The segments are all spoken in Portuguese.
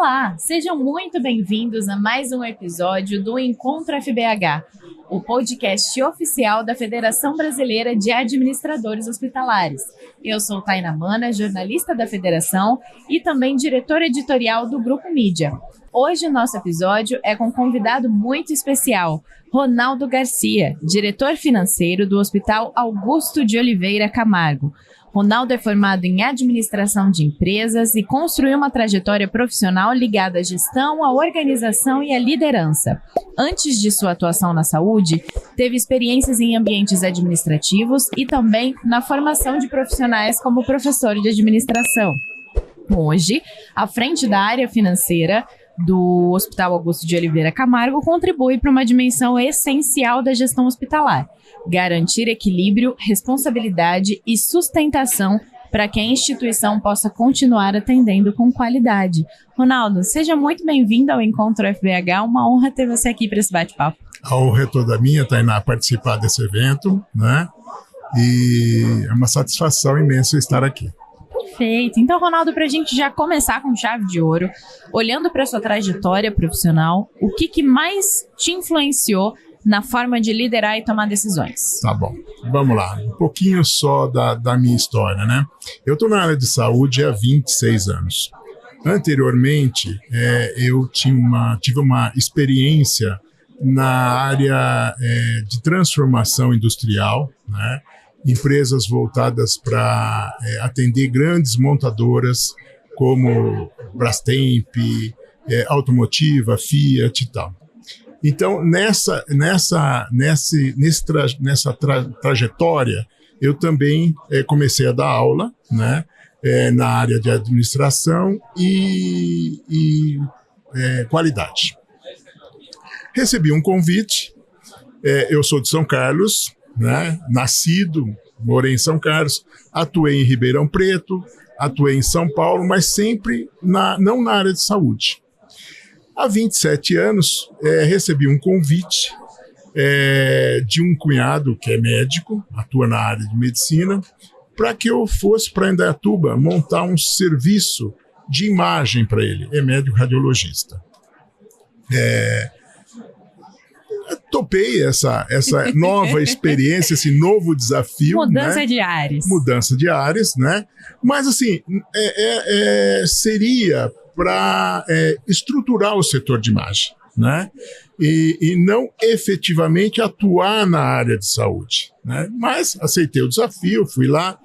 Olá, sejam muito bem-vindos a mais um episódio do Encontro FBH, o podcast oficial da Federação Brasileira de Administradores Hospitalares. Eu sou Tainá Mana, jornalista da Federação e também diretora editorial do Grupo Mídia. Hoje o nosso episódio é com um convidado muito especial, Ronaldo Garcia, diretor financeiro do Hospital Augusto de Oliveira Camargo. Ronaldo é formado em administração de empresas e construiu uma trajetória profissional ligada à gestão, à organização e à liderança. Antes de sua atuação na saúde, teve experiências em ambientes administrativos e também na formação de profissionais como professor de administração. Hoje, à frente da área financeira do Hospital Augusto de Oliveira Camargo, contribui para uma dimensão essencial da gestão hospitalar: garantir equilíbrio, responsabilidade e sustentação para que a instituição possa continuar atendendo com qualidade. Ronaldo, seja muito bem-vindo ao Encontro FBH, uma honra ter você aqui para esse bate-papo. A honra é toda minha, Tainá, participar desse evento, né? E é uma satisfação imensa estar aqui. Perfeito. Então, Ronaldo, para a gente já começar com chave de ouro, olhando para a sua trajetória profissional, o que mais te influenciou na forma de liderar e tomar decisões? Tá bom, vamos lá. Um pouquinho só da minha história, né? Eu estou na área de saúde há 26 anos. Anteriormente, eu tive uma experiência na área de transformação industrial, né? Empresas voltadas para atender grandes montadoras como Brastemp, Automotiva, Fiat e tal. Então, nessa trajetória, eu também comecei a dar aula, né, na área de administração e qualidade. Recebi um convite, eu sou de São Carlos, né, morei em São Carlos, atuei em Ribeirão Preto, atuei em São Paulo, mas sempre não na área de saúde. Há 27 anos, recebi um convite de um cunhado que é médico, atua na área de medicina, para que eu fosse para Indaiatuba montar um serviço de imagem para ele. É médico radiologista. Topei essa nova experiência, esse novo desafio. Mudança, né? Mudança de áreas, né? Mas, assim, seria para estruturar o setor de imagem, né? E não efetivamente atuar na área de saúde, né? Mas aceitei o desafio, fui lá,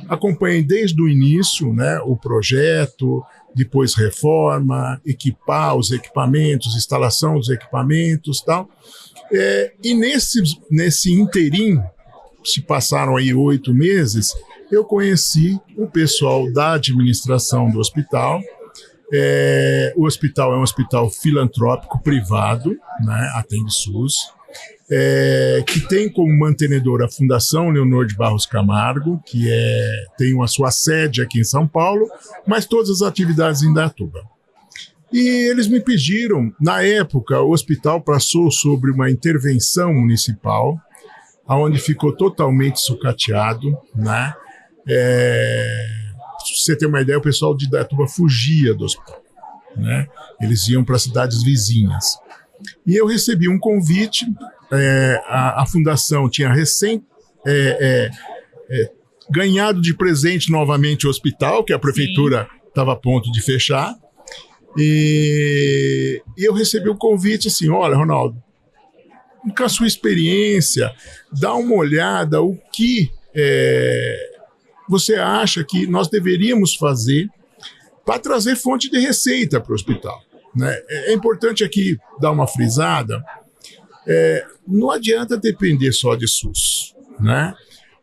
acompanhei desde o início, né, o projeto, depois reforma, equipar os equipamentos, instalação dos equipamentos e tal. E nesse interim, se passaram aí 8 meses, eu conheci o pessoal da administração do hospital. O hospital é um hospital filantrópico privado, né, atende SUS, que tem como mantenedora a Fundação Leonor de Barros Camargo, que tem a sua sede aqui em São Paulo, mas todas as atividades em Indaiatuba. E eles me pediram, na época, o hospital passou sobre uma intervenção municipal, onde ficou totalmente sucateado, né? Se você ter uma ideia, o pessoal de Indaiatuba fugia do hospital, né? Eles iam para cidades vizinhas. E eu recebi um convite, a fundação tinha recém ganhado de presente novamente o hospital, que a prefeitura estava a ponto de fechar. E eu recebi um convite assim: olha, Ronaldo, com a sua experiência, dá uma olhada o que você acha que nós deveríamos fazer para trazer fonte de receita para o hospital, né? É importante aqui dar uma frisada, não adianta depender só de SUS, né?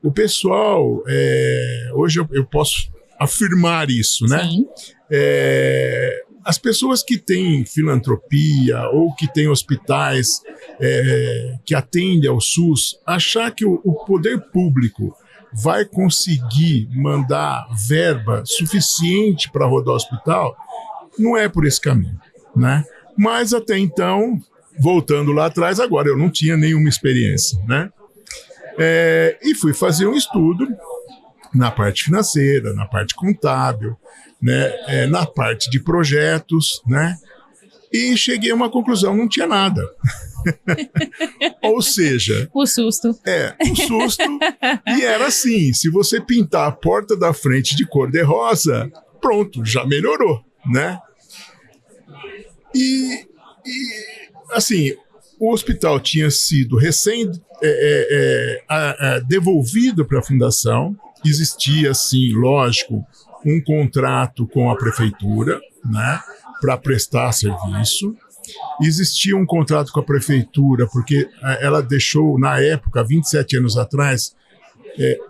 O pessoal, hoje eu posso afirmar isso, né? Sim. As pessoas que têm filantropia ou que têm hospitais que atendem ao SUS, achar que o poder público vai conseguir mandar verba suficiente para rodar o hospital, não é por esse caminho, né? Mas até então, voltando lá atrás, agora eu não tinha nenhuma experiência, né? E fui fazer um estudo, na parte financeira, na parte contábil, né, na parte de projetos, né, e cheguei a uma conclusão, não tinha nada. Ou seja... O susto. O susto. E era assim, se você pintar a porta da frente de cor-de-rosa, pronto, já melhorou, né? E assim, o hospital tinha sido devolvido para a fundação. Existia, sim, lógico, um contrato com a prefeitura, né, para prestar serviço. Existia um contrato com a prefeitura, porque ela deixou, na época, 27 anos atrás,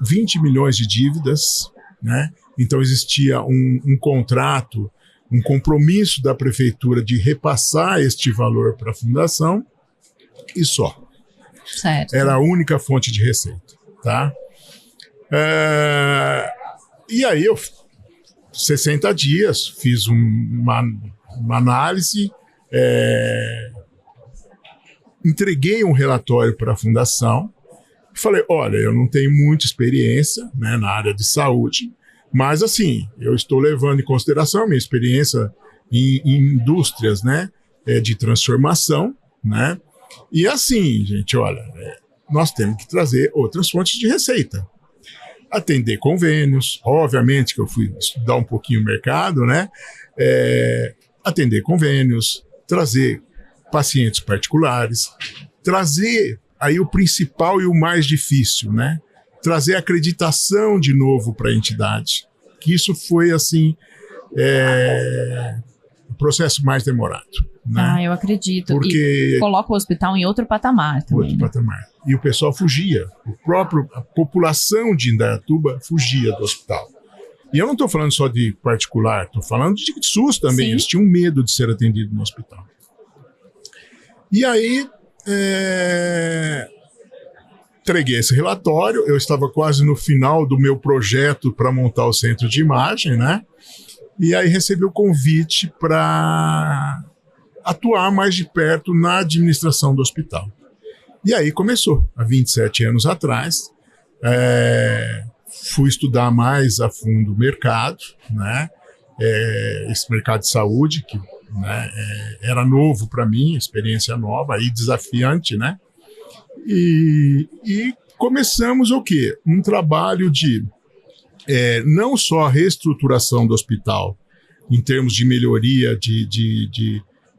20 milhões de dívidas, né? Então existia um contrato, um compromisso da prefeitura de repassar este valor para a fundação, e só. Certo. Era a única fonte de receita, tá? E aí eu, 60 dias, fiz uma análise, entreguei um relatório para a fundação, falei, olha, eu não tenho muita experiência, né, na área de saúde, mas assim, eu estou levando em consideração a minha experiência em indústrias, né, de transformação, né, e assim, gente, olha, nós temos que trazer outras fontes de receita. Atender convênios, obviamente que eu fui estudar um pouquinho o mercado, né, atender convênios, trazer pacientes particulares, trazer aí o principal e o mais difícil, né? Trazer acreditação de novo para a entidade, que isso foi assim o processo mais demorado, né? Eu acredito. Porque e coloca o hospital em outro patamar também. Outro patamar. E o pessoal fugia. A população de Indaiatuba fugia do hospital. E eu não estou falando só de particular, estou falando de SUS também. Sim. Eles tinham medo de ser atendidos no hospital. E aí, entreguei esse relatório. Eu estava quase no final do meu projeto para montar o centro de imagem, né? E aí recebi o convite para atuar mais de perto na administração do hospital. E aí começou, há 27 anos atrás. Fui estudar mais a fundo o mercado, né? Esse mercado de saúde, que, né, era novo para mim, experiência nova e desafiante, né? E começamos o quê? Um trabalho de não só a reestruturação do hospital, em termos de melhoria, de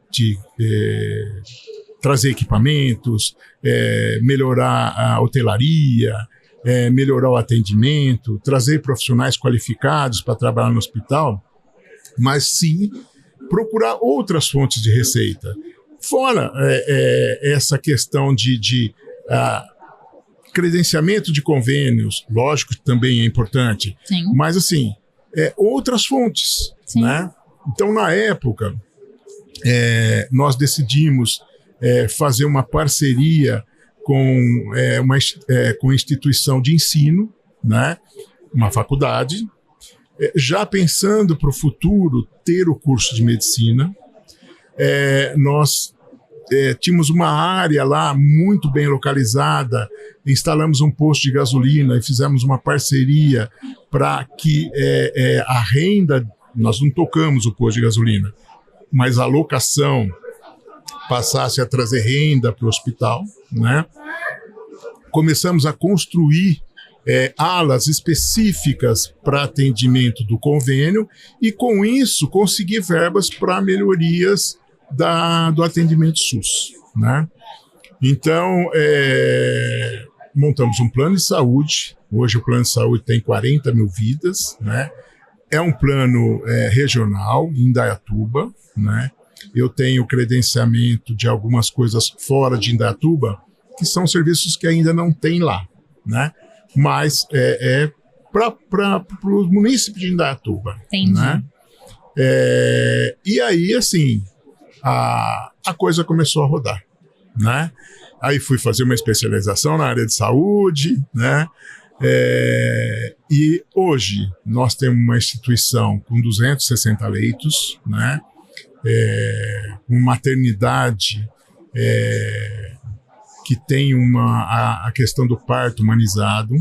trazer equipamentos, melhorar a hotelaria, melhorar o atendimento, trazer profissionais qualificados para trabalhar no hospital, mas sim procurar outras fontes de receita. Fora essa questão de credenciamento de convênios, lógico que também é importante, sim, mas assim, outras fontes, né? Então, na época, nós decidimos fazer uma parceria com uma instituição de ensino, né? Uma faculdade, já pensando para o futuro ter o curso de medicina. Nós tínhamos uma área lá muito bem localizada, instalamos um posto de gasolina e fizemos uma parceria para que a renda, nós não tocamos o posto de gasolina, mas a locação passasse a trazer renda para o hospital, né? Começamos a construir alas específicas para atendimento do convênio e, com isso, conseguir verbas para melhorias do atendimento SUS, né? Então, montamos um plano de saúde. Hoje o plano de saúde tem 40 mil vidas, né? É um plano regional em Indaiatuba, né? Eu tenho credenciamento de algumas coisas fora de Indaiatuba, que são serviços que ainda não tem lá, né? Mas para o município de Indaiatuba. Entendi. Né? E aí, assim, a coisa começou a rodar, né? Aí fui fazer uma especialização na área de saúde, né? E hoje nós temos uma instituição com 260 leitos, né? Uma maternidade que tem a questão do parto humanizado.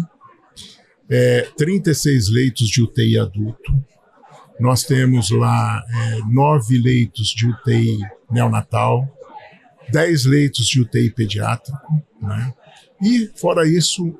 36 leitos de UTI adulto. Nós temos lá 9 leitos de UTI neonatal, 10 leitos de UTI pediátrico, né? E, fora isso,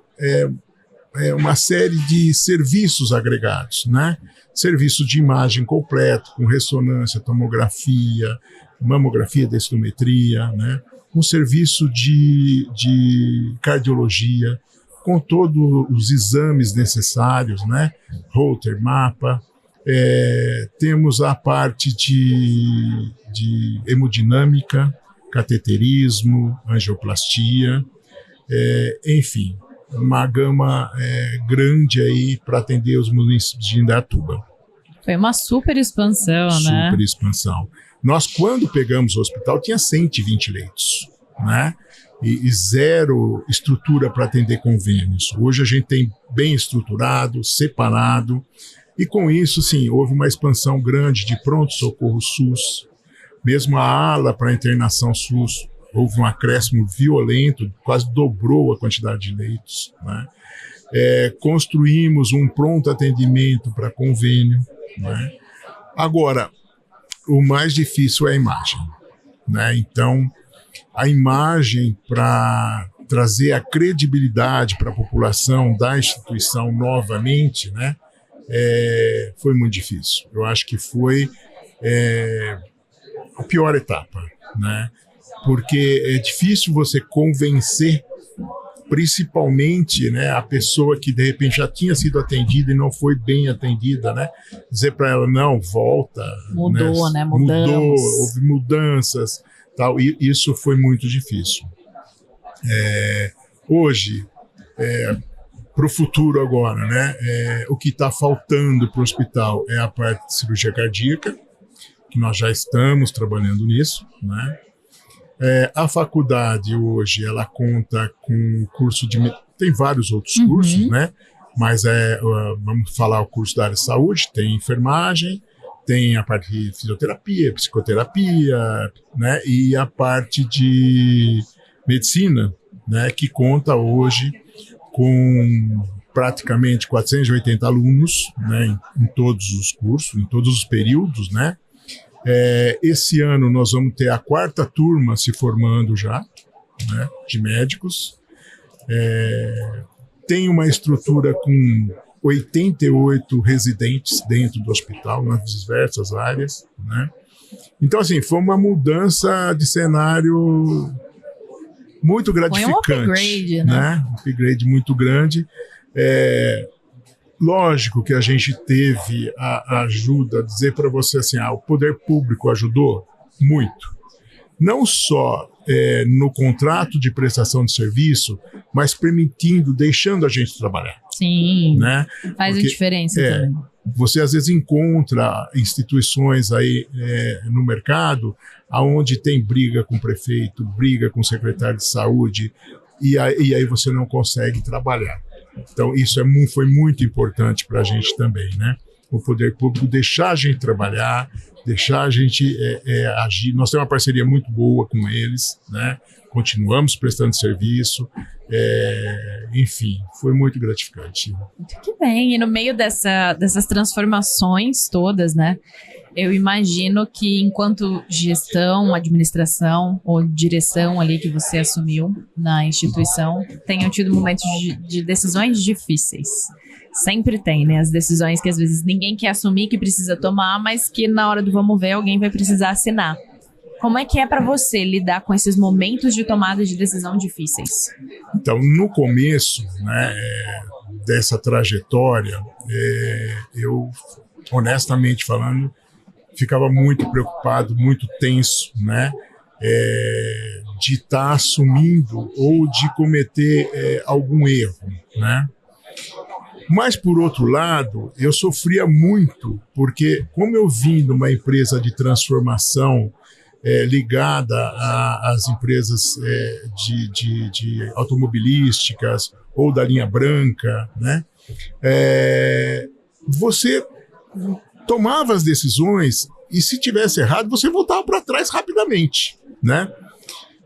uma série de serviços agregados, né? Serviço de imagem completo, com ressonância, tomografia, mamografia, densitometria, né? Um serviço de cardiologia, com todos os exames necessários, né? Holter, mapa. Temos a parte de hemodinâmica, cateterismo, angioplastia, enfim, uma gama grande aí para atender os municípios de Indaiatuba. Foi uma super expansão, né? Super expansão. Nós, quando pegamos o hospital, tinha 120 leitos, né? E zero estrutura para atender convênios. Hoje a gente tem bem estruturado, separado, e com isso, sim, houve uma expansão grande de pronto-socorro SUS, mesmo a ala para internação SUS, houve um acréscimo violento, quase dobrou a quantidade de leitos, né? Construímos um pronto atendimento para convênio, né? Agora, o mais difícil é a imagem, né? Então, a imagem, para trazer a credibilidade para a população da instituição novamente, né? Foi muito difícil. Eu acho que foi a pior etapa, né? Porque é difícil você convencer, principalmente, né, a pessoa que de repente já tinha sido atendida e não foi bem atendida, né? Dizer para ela, não, volta. Mudou, né? Mudou, houve mudanças, tal, e isso foi muito difícil. Hoje, para o futuro agora, né? O que está faltando para o hospital é a parte de cirurgia cardíaca, que nós já estamos trabalhando nisso, né? A faculdade hoje, ela conta com curso de... Tem vários outros cursos, né? Mas vamos falar o curso da área de saúde, tem enfermagem, tem a parte de fisioterapia, psicoterapia, né? E a parte de medicina, né? Que conta hoje com praticamente 480 alunos, né? Em todos os cursos, em todos os períodos, né? Esse ano nós vamos ter a 4ª turma se formando já, né, de médicos. Tem uma estrutura com 88 residentes dentro do hospital, nas diversas áreas, né? Então, assim, foi uma mudança de cenário muito gratificante. Foi um upgrade, né? Um upgrade muito grande. Lógico que a gente teve a ajuda, dizer para você assim, o poder público ajudou muito. Não só no contrato de prestação de serviço, mas permitindo, deixando a gente trabalhar. Sim, né? Faz a diferença também. Você às vezes encontra instituições aí no mercado onde tem briga com o prefeito, briga com o secretário de saúde, e aí você não consegue trabalhar. Então, isso foi muito importante para a gente também, né? O poder público deixar a gente trabalhar, deixar a gente agir. Nós temos uma parceria muito boa com eles, né? Continuamos prestando serviço, enfim, foi muito gratificante. Muito bem, e no meio dessas transformações todas, né? Eu imagino que enquanto gestão, administração ou direção ali que você assumiu na instituição, tenham tido momentos de decisões difíceis. Sempre tem, né? As decisões que às vezes ninguém quer assumir, que precisa tomar, mas que na hora do vamos ver alguém vai precisar assinar. Como é que é para você lidar com esses momentos de tomada de decisão difíceis? Então, no começo, né, dessa trajetória, eu, honestamente falando, ficava muito preocupado, muito tenso, né, de estar assumindo ou de cometer algum erro, né? Mas, por outro lado, eu sofria muito, porque como eu vim de uma empresa de transformação ligada às empresas de automobilísticas ou da linha branca, né, você tomava as decisões e, se tivesse errado, você voltava para trás rapidamente, né?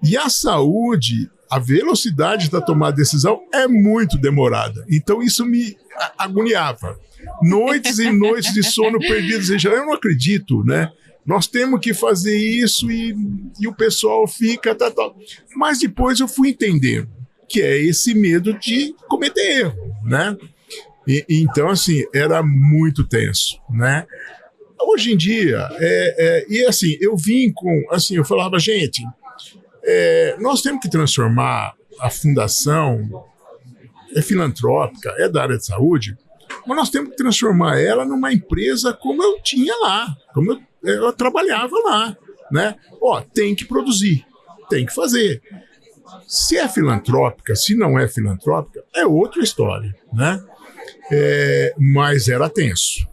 E a saúde, a velocidade da tomada de decisão é muito demorada. Então isso me agoniava. Noites e noites de sono perdidos. Eu não acredito, né? Nós temos que fazer isso e o pessoal fica... Tal. Mas depois eu fui entendendo que é esse medo de cometer erro, né? Então, assim, era muito tenso, né? Hoje em dia, e assim, eu vim com... Assim, eu falava, gente, nós temos que transformar a fundação, filantrópica, da área de saúde, mas nós temos que transformar ela numa empresa como eu tinha lá, como eu trabalhava lá, né? Tem que produzir, tem que fazer. Se é filantrópica, se não é filantrópica, é outra história, né? Mas era tenso.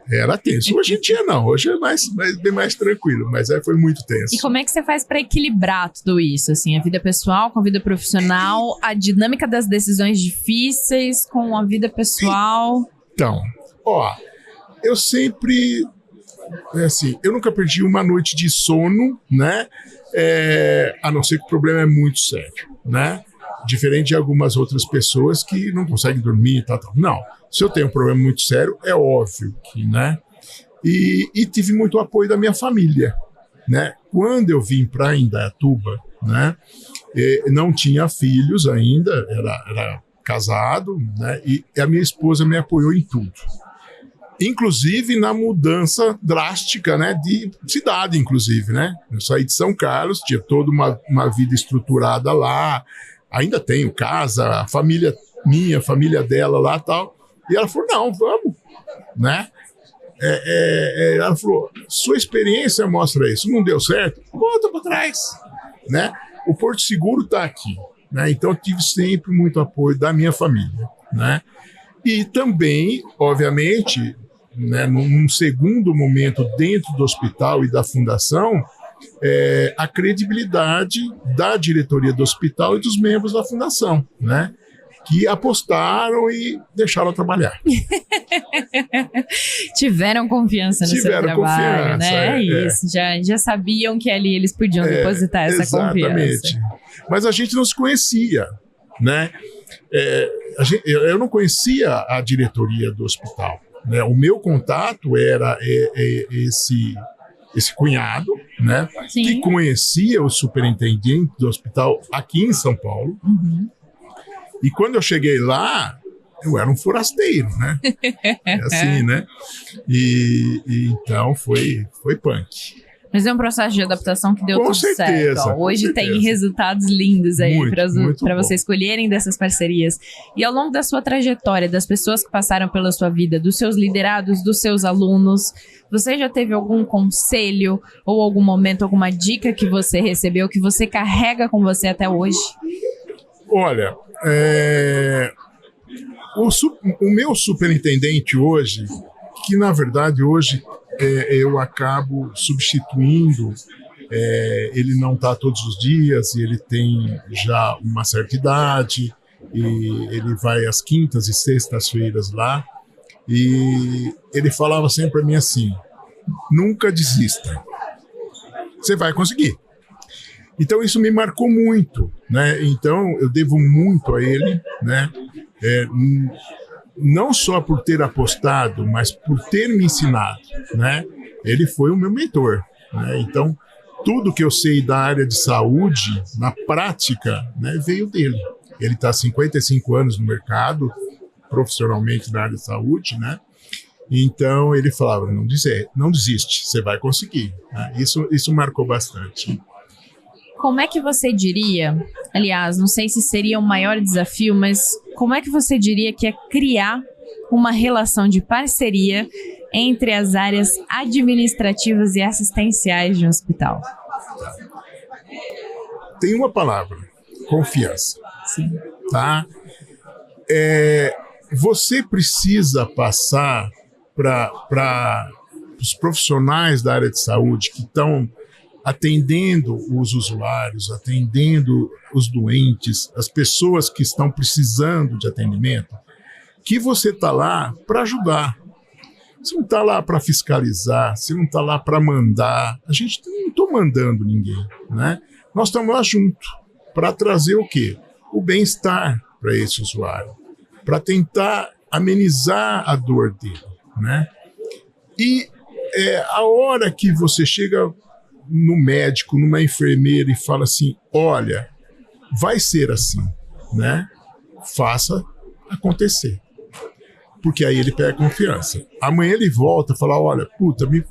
Era tenso. Hoje em dia não, hoje é bem mais tranquilo, mas foi muito tenso. E como é que você faz para equilibrar tudo isso, assim, a vida pessoal com a vida profissional, a dinâmica das decisões difíceis com a vida pessoal? Então, eu sempre, assim, eu nunca perdi uma noite de sono, né? A não ser que o problema é muito sério, né? Diferente de algumas outras pessoas que não conseguem dormir e tal. Não, se eu tenho um problema muito sério, é óbvio que, né? E tive muito apoio da minha família, né? Quando eu vim para Indaiatuba, né? Não tinha filhos ainda, era casado, né? E a minha esposa me apoiou em tudo. Inclusive na mudança drástica, né, de cidade, inclusive, né? Eu saí de São Carlos, tinha toda uma vida estruturada lá, ainda tenho casa, a família minha, a família dela lá e tal. E ela falou, não, vamos, né? Ela falou, sua experiência mostra isso, não deu certo? Volta para trás, né? O Porto Seguro está aqui, né? Então eu tive sempre muito apoio da minha família, né? E também, obviamente, né, num segundo momento dentro do hospital e da fundação, a credibilidade da diretoria do hospital e dos membros da fundação, né, que apostaram e deixaram trabalhar. Tiveram confiança no seu trabalho, né? Isso, já sabiam que ali eles podiam depositar essa confiança. Mas a gente não se conhecia, né? Eu não conhecia a diretoria do hospital, né? O meu contato era esse cunhado, né? Sim. Que conhecia o superintendente do hospital aqui em São Paulo. Uhum. E quando eu cheguei lá, eu era um forasteiro, né? Assim, né? E então foi punk. Mas é um processo de adaptação que deu tudo certo. Hoje tem resultados lindos aí para vocês escolherem dessas parcerias. E ao longo da sua trajetória, das pessoas que passaram pela sua vida, dos seus liderados, dos seus alunos, você já teve algum conselho ou algum momento, alguma dica que você recebeu, que você carrega com você até hoje? Olha, o meu superintendente hoje, que na verdade hoje eu acabo substituindo, ele não está todos os dias, e ele tem já uma certa idade, e ele vai às quintas e sextas-feiras lá, e ele falava sempre para mim assim, nunca desista, você vai conseguir. Então isso me marcou muito, né? Então eu devo muito a ele, né? Não só por ter apostado, mas por ter me ensinado, né? Ele foi o meu mentor, né? Então tudo que eu sei da área de saúde, na prática, né, veio dele. Ele está há 55 anos no mercado, profissionalmente na área de saúde, né? Então ele falava, não desiste, você vai conseguir, né? Isso marcou bastante. Como é que você diria, aliás, não sei se seria o maior desafio, mas como é que você diria que é criar uma relação de parceria entre as áreas administrativas e assistenciais de um hospital? Tem uma palavra, confiança. Sim. Tá? Você precisa passar para os profissionais da área de saúde que estão atendendo os usuários, atendendo os doentes, as pessoas que estão precisando de atendimento, que você está lá para ajudar. Você não está lá para fiscalizar, você não está lá para mandar. A gente não está mandando ninguém, né? Nós estamos lá junto para trazer o quê? O bem-estar para esse usuário, para tentar amenizar a dor dele, né? E a hora que você chega no médico, numa enfermeira e fala assim, olha, vai ser assim, né? Faça acontecer. Porque aí ele pega confiança. Amanhã ele volta e fala, olha,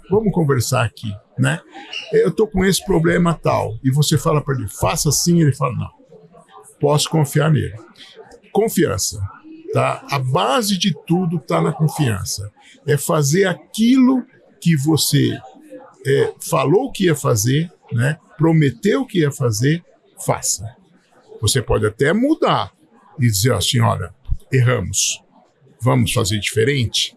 vamos conversar aqui, né? Eu tô com esse problema tal. E você fala para ele, faça assim, ele fala, não, posso confiar nele. Confiança, tá? A base de tudo está na confiança. É fazer aquilo que você falou que ia fazer, né? Prometeu que ia fazer, faça. Você pode até mudar e dizer assim, olha, erramos, vamos fazer diferente,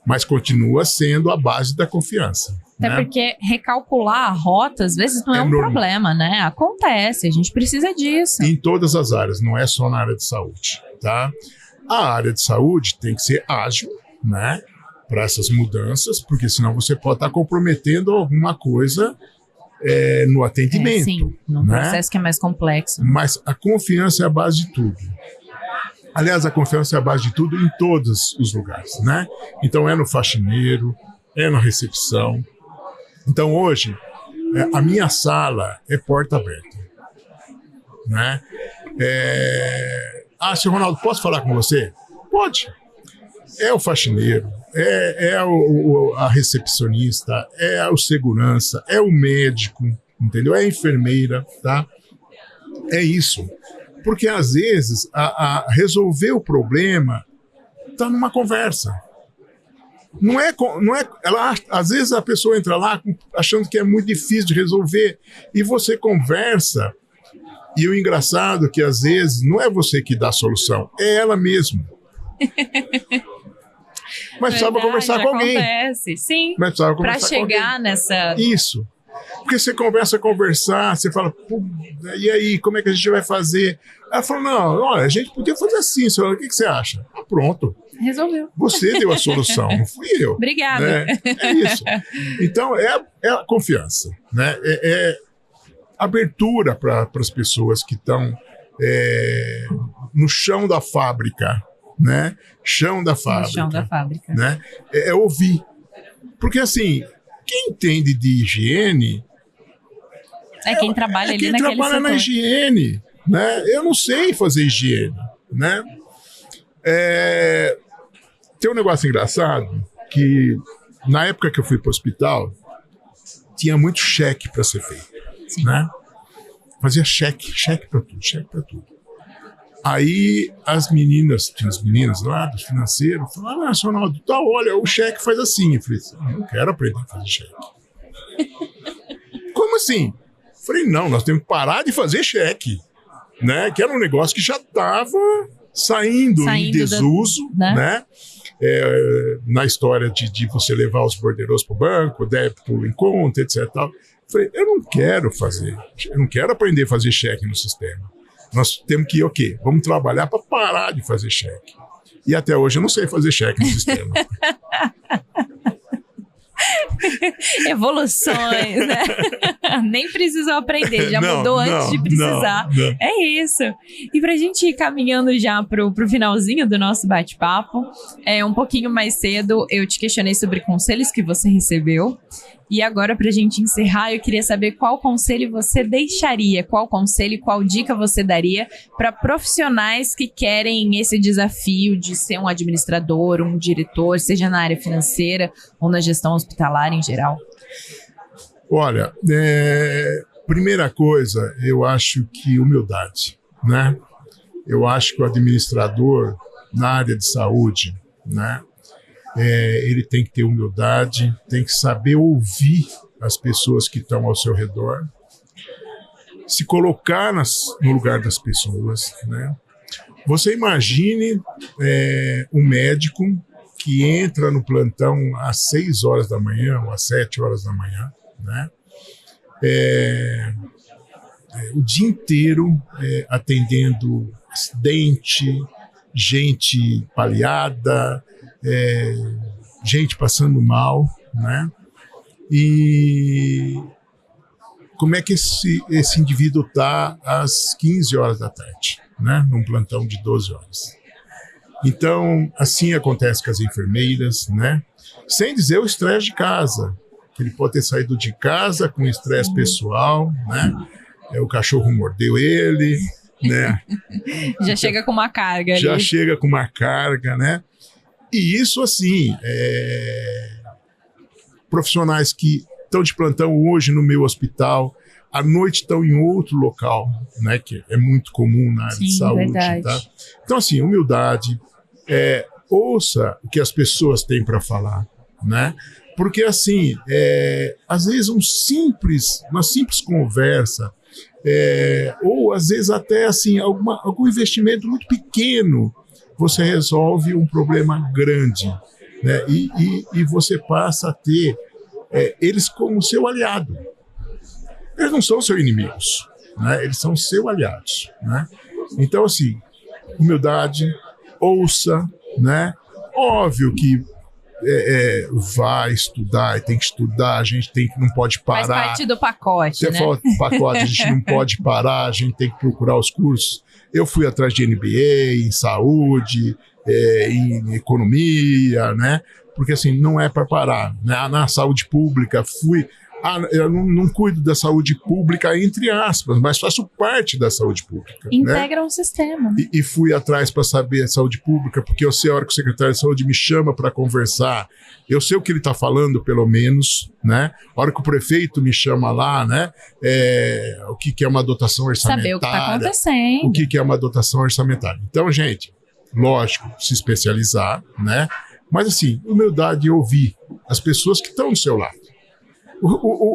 mas continua sendo a base da confiança. Até né? porque recalcular a rota, às vezes, não é um normal. problema, né? Acontece, a gente precisa disso. Em todas as áreas, não é só na área de saúde, tá? A área de saúde tem que ser ágil, né? Para essas mudanças, porque senão você pode estar comprometendo alguma coisa no atendimento. Sim, num processo que é mais complexo. Mas a confiança é a base de tudo. Aliás, a confiança é a base de tudo em todos os lugares, né? Então é no faxineiro, é na recepção. Então hoje, a minha sala é porta aberta, né? Senhor Ronaldo, posso falar com você? Pode. É o faxineiro, a recepcionista, é o segurança, é o médico, entendeu? É a enfermeira, tá? É isso. Porque às vezes resolver o problema está numa conversa. Não é às vezes a pessoa entra lá achando que é muito difícil de resolver e você conversa. E o engraçado é que às vezes não é você que dá a solução, é ela mesma. Mas precisava conversar com alguém. Acontece, sim. Para chegar nessa... Isso. Porque você começa a conversar, você fala, e aí, como é que a gente vai fazer? Ela falou, não, olha, a gente podia fazer assim, senhora, o que você acha? Pronto. Resolveu. Você deu a solução, não fui eu. Obrigada. Né? É isso. Então, é a confiança, né? Abertura para as pessoas que estão no chão da fábrica, né? Chão da fábrica. No chão da fábrica. Né? É ouvir. Porque, assim, quem entende de higiene... quem trabalha ali quem naquele trabalha setor. na higiene, né? Eu não sei fazer higiene, né? Tem um negócio engraçado que, na época que eu fui para o hospital, tinha muito cheque para ser feito. Sim. Né? Fazia cheque para tudo. Aí as meninas lá do financeiro falaram, senhor Ronaldo, olha, o cheque faz assim. Eu falei, não quero aprender a fazer cheque. Como assim? Eu falei, não, nós temos que parar de fazer cheque, né? Que era um negócio que já estava saindo em desuso, né? Na história de você levar os bordeiros para o banco, débito em conta, etc. Tal. Falei, eu não quero aprender a fazer cheque no sistema. Nós temos que ir o quê? Vamos trabalhar para parar de fazer cheque. E até hoje eu não sei fazer cheque no sistema. Evoluções, né? Nem precisou aprender, já mudou antes de precisar. Não. É isso. E pra gente ir caminhando já pro finalzinho do nosso bate-papo, um pouquinho mais cedo eu te questionei sobre conselhos que você recebeu. E agora, pra gente encerrar, eu queria saber qual conselho você deixaria, qual conselho e qual dica você daria para profissionais que querem esse desafio de ser um administrador, um diretor, seja na área financeira ou na gestão hospitalar em geral. Olha, primeira coisa, eu acho que humildade, né? Eu acho que o administrador na área de saúde, né? Ele tem que ter humildade, tem que saber ouvir as pessoas que estão ao seu redor, se colocar no lugar das pessoas, né? Você imagine um médico que entra no plantão às 6 horas da manhã ou às 7 horas da manhã, né? O dia inteiro atendendo acidente, gente baleada, gente passando mal, né? E como é que esse indivíduo está às 15 horas da tarde, né? Num plantão de 12 horas. Então, assim acontece com as enfermeiras, né? Sem dizer o estresse de casa, que ele pode ter saído de casa com estresse pessoal, né? O cachorro mordeu ele, né? Já chega com uma carga ali. Já chega com uma carga, né? E isso, assim, profissionais que estão de plantão hoje no meu hospital, à noite estão em outro local, né? Que é muito comum na área de saúde, verdade. tá? Então, assim, humildade, ouça o que as pessoas têm para falar, né? Porque, assim, às vezes uma simples conversa, ou às vezes até assim, algum investimento muito pequeno, você resolve um problema grande, né? E você passa a ter eles como seu aliado. Eles não são seus inimigos, né? Eles são seus aliados, né? Então, assim, humildade, ouça, né? Óbvio que vai estudar, e tem que estudar, a gente não pode parar. Faz parte do pacote, Você né? fala do pacote, a gente não pode parar, a gente tem que procurar os cursos. Eu fui atrás de MBA em saúde, em economia, né? Porque assim, não é para parar, né? Na saúde pública, eu não cuido da saúde pública, entre aspas, mas faço parte da saúde pública. Integra né? um sistema. E fui atrás para saber a saúde pública, porque eu sei a hora que o secretário de saúde me chama para conversar, eu sei o que ele está falando, pelo menos, né? A hora que o prefeito me chama lá, né? O que é uma dotação orçamentária. Saber o que está acontecendo. O que é uma dotação orçamentária. Então, gente, lógico, se especializar, né? Mas assim, humildade e ouvir as pessoas que estão do seu lado.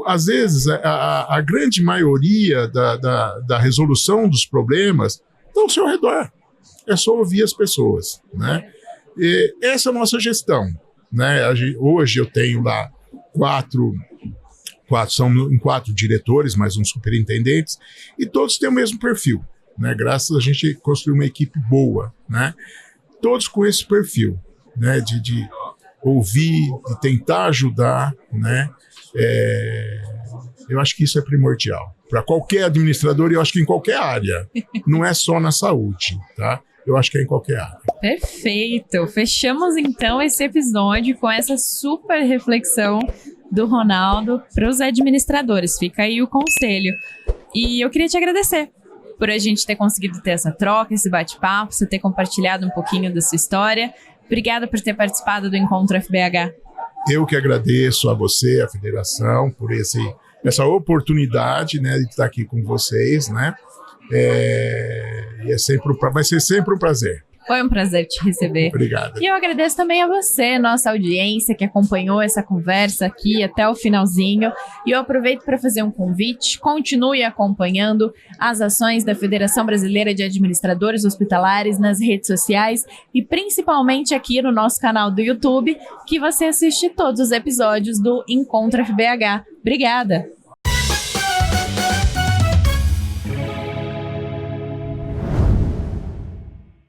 Às vezes, a grande maioria da resolução dos problemas estão ao seu redor. É só ouvir as pessoas, né? E essa é a nossa gestão, né? Hoje eu tenho lá são quatro diretores, mais uns superintendentes, e todos têm o mesmo perfil, né? Graças a gente construir uma equipe boa, né? Todos com esse perfil, né? De ouvir, de tentar ajudar, né? Eu acho que isso é primordial para qualquer administrador, e eu acho que em qualquer área, não é só na saúde, tá? Eu acho que é em qualquer área. Perfeito. Fechamos então esse episódio com essa super reflexão do Ronaldo para os administradores. Fica aí o conselho. E eu queria te agradecer por a gente ter conseguido ter essa troca, esse bate-papo, você ter compartilhado um pouquinho da sua história. Obrigada por ter participado do Encontro FBH. Eu que agradeço a você, a federação, por essa oportunidade, né, de estar aqui com vocês, né? E vai ser sempre um prazer. Foi um prazer te receber. Obrigado. E eu agradeço também a você, nossa audiência, que acompanhou essa conversa aqui até o finalzinho. E eu aproveito para fazer um convite. Continue acompanhando as ações da Federação Brasileira de Administradores Hospitalares nas redes sociais e principalmente aqui no nosso canal do YouTube, que você assiste todos os episódios do Encontro FBH. Obrigada!